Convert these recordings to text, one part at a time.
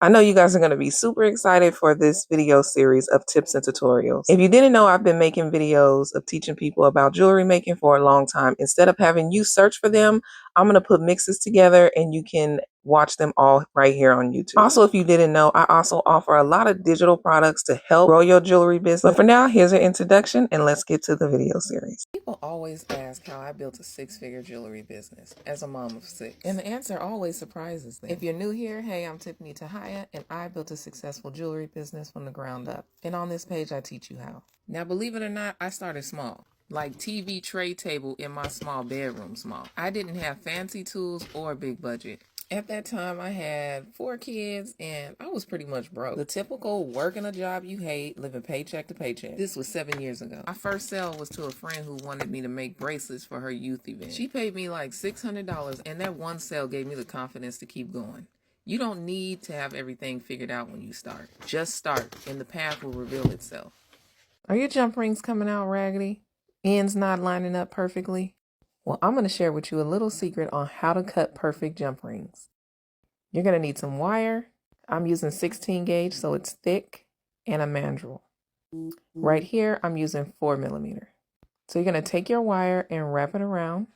I know you guys are going to be super excited for this video series of tips and tutorials. If you didn't know, I've been making videos of teaching people about jewelry making for a long time. Instead of having you search for them, I'm going to put mixes together and you can watch them all right here on YouTube. Also, if you didn't know, I also offer a lot of digital products to help grow your jewelry business. But for now, here's an introduction and let's get to the video series. People always ask how I built a 6-figure jewelry business as a mom of 6. And the answer always surprises them. If you're new here, hey, I'm Tiffany Tahaya, and I built a successful jewelry business from the ground up. And on this page, I teach you how. Now, believe it or not, I started small. Like TV tray table in my small bedroom small. I didn't have fancy tools or big budget. At that time, I had 4 kids and I was pretty much broke. The typical working a job you hate, living paycheck to paycheck. This was 7 years ago. My first sale was to a friend who wanted me to make bracelets for her youth event. She paid me like $600 and that one sale gave me the confidence to keep going. You don't need to have everything figured out when you start. Just start and the path will reveal itself. Are your jump rings coming out raggedy? Ends not lining up perfectly? Well, I'm going to share with you a little secret on how to cut perfect jump rings. You're going to need some wire. I'm using 16 gauge, so it's thick, and a mandrel. Right here, I'm using 4mm. So you're going to take your wire and wrap it around.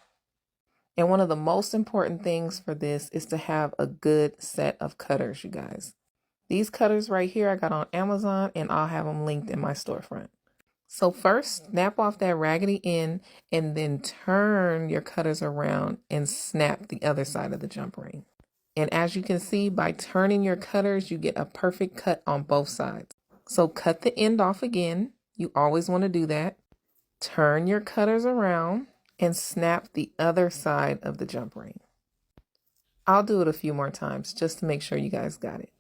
And one of the most important things for this is to have a good set of cutters, you guys. These cutters right here I got on Amazon, and I'll have them linked in my storefront. So first, snap off that raggedy end and then turn your cutters around and snap the other side of the jump ring. And as you can see, by turning your cutters, you get a perfect cut on both sides. So cut the end off again. You always want to do that. Turn your cutters around and snap the other side of the jump ring. I'll do it a few more times just to make sure you guys got it.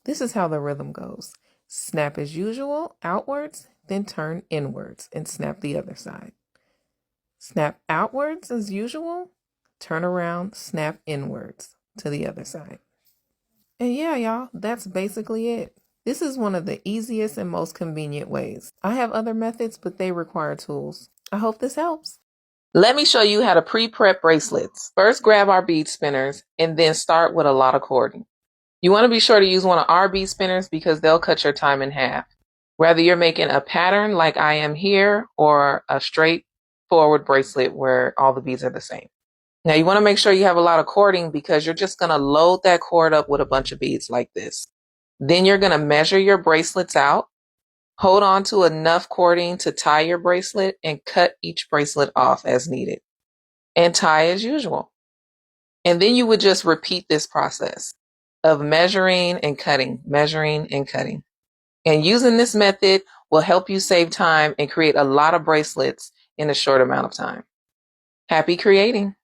This is how the rhythm goes. Snap as usual, outwards, then turn inwards and snap the other side. Snap outwards as usual, turn around, snap inwards to the other side. And yeah, y'all, that's basically it. This is one of the easiest and most convenient ways. I have other methods, but they require tools. I hope this helps. Let me show you how to pre-prep bracelets. First, grab our bead spinners and then start with a lot of cording. You want to be sure to use one of our bead spinners because they'll cut your time in half. Whether you're making a pattern like I am here or a straightforward bracelet where all the beads are the same. Now you want to make sure you have a lot of cording because you're just going to load that cord up with a bunch of beads like this. Then you're going to measure your bracelets out. Hold on to enough cording to tie your bracelet and cut each bracelet off as needed. And tie as usual. And then you would just repeat this process of measuring and cutting, measuring and cutting. And using this method will help you save time and create a lot of bracelets in a short amount of time. Happy creating!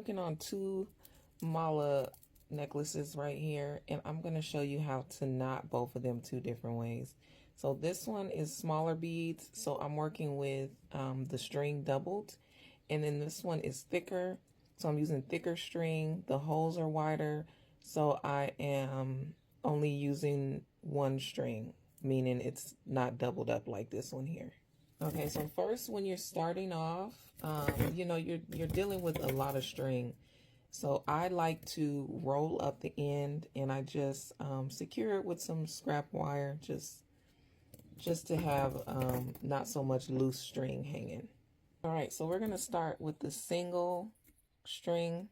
working on two mala necklaces right here, and I'm going to show you how to knot both of them two different ways. So this one is smaller beads, so I'm working with the string doubled, and then this one is thicker, so I'm using thicker string. The holes are wider, so I am only using one string, meaning it's not doubled up like this one here. Okay, so first when you're starting off, you know, you're dealing with a lot of string. So I like to roll up the end, and I just secure it with some scrap wire, just to have not so much loose string hanging. All right, so we're gonna start with the single string.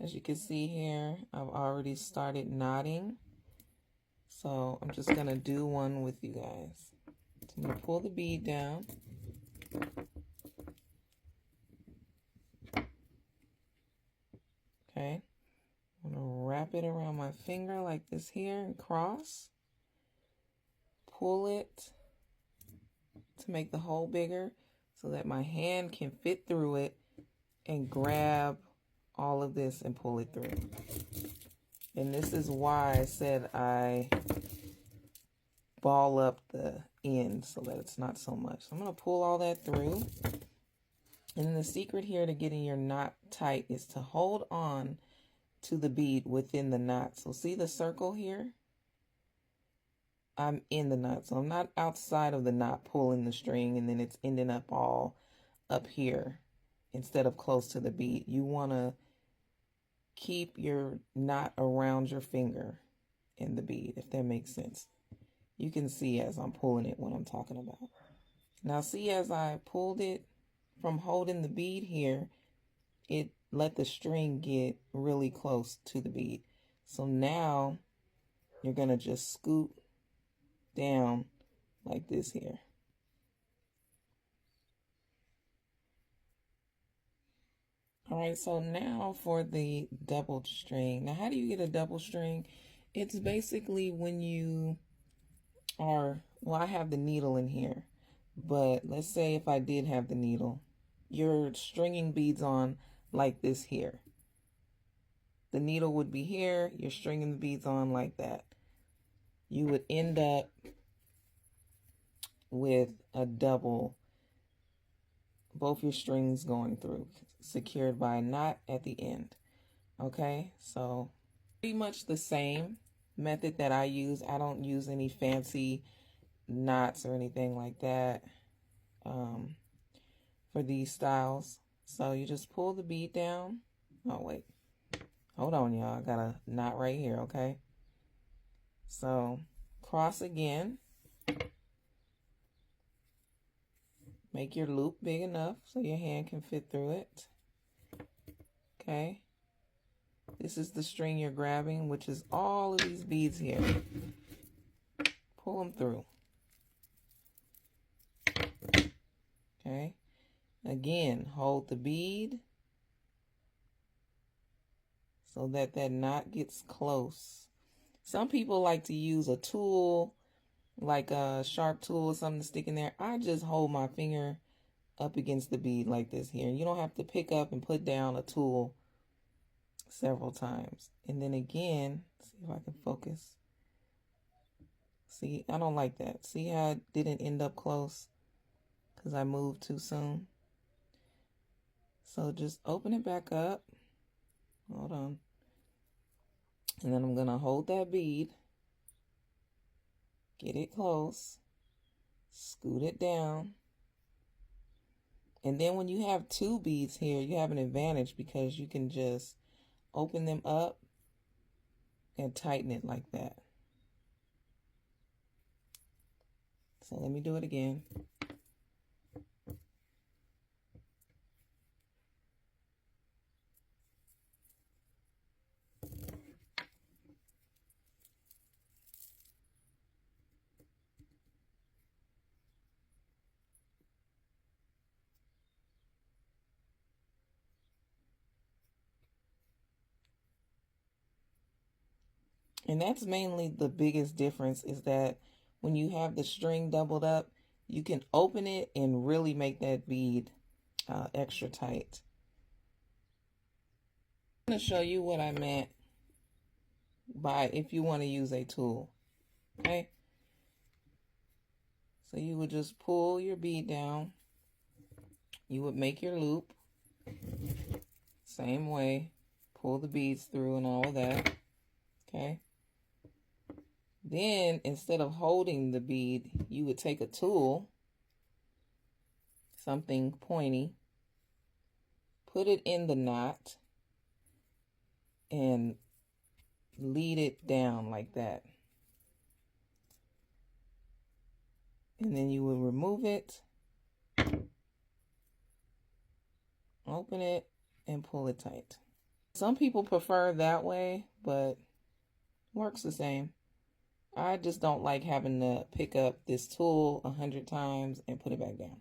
As you can see here, I've already started knotting. So I'm just gonna do one with you guys. So I'm gonna pull the bead down. Okay, I'm gonna wrap it around my finger like this here and cross. Pull it to make the hole bigger so that my hand can fit through it and grab all of this and pull it through. And this is why I said I ball up the end so that it's not so much. So I'm going to pull all that through. And the secret here to getting your knot tight is to hold on to the bead within the knot. So see the circle here? I'm in the knot, so I'm not outside of the knot pulling the string and then it's ending up all up here instead of close to the bead. You want to keep your knot around your finger in the bead, if that makes sense. You can see as I'm pulling it what I'm talking about. Now see, as I pulled it from holding the bead here, it let the string get really close to the bead. So now you're going to just scoot down like this here. All right, so now for the doubled string. Now, how do you get a double string? It's basically when you are, well, I have the needle in here, but let's say if I did have the needle, you're stringing beads on like this here. The needle would be here, you're stringing the beads on like that. You would end up with a double, both your strings going through, secured by a knot at the end. Okay, so pretty much the same method that I use. I don't use any fancy knots or anything like that for these styles. So you just pull the bead down. Oh, wait. Hold on, y'all. I got a knot right here, okay? So cross again. Make your loop big enough so your hand can fit through it. Okay. This is the string you're grabbing, which is all of these beads here. Pull them through. Okay. Again, hold the bead so that that knot gets close. Some people like to use a tool, like a sharp tool or something to stick in there. I just hold my finger up against the bead like this here. You don't have to pick up and put down a tool several times. And then again, see if I can focus. See, I don't like that. See how it didn't end up close because I moved too soon? So just open it back up. Hold on. And then I'm going to hold that bead. Get it close. Scoot it down. And then when you have two beads here, you have an advantage because you can just open them up and tighten it like that. So let me do it again. And that's mainly the biggest difference, is that when you have the string doubled up, you can open it and really make that bead extra tight. going to show you what I meant by if you want to use a tool. Okay? So you would just pull your bead down. You would make your loop. Same way. Pull the beads through and all of that. Okay? Then, instead of holding the bead, you would take a tool, something pointy, put it in the knot, and lead it down like that. And then you will remove it, open it, and pull it tight. Some people prefer that way, but works the same. I just don't like having to pick up this tool 100 times and put it back down.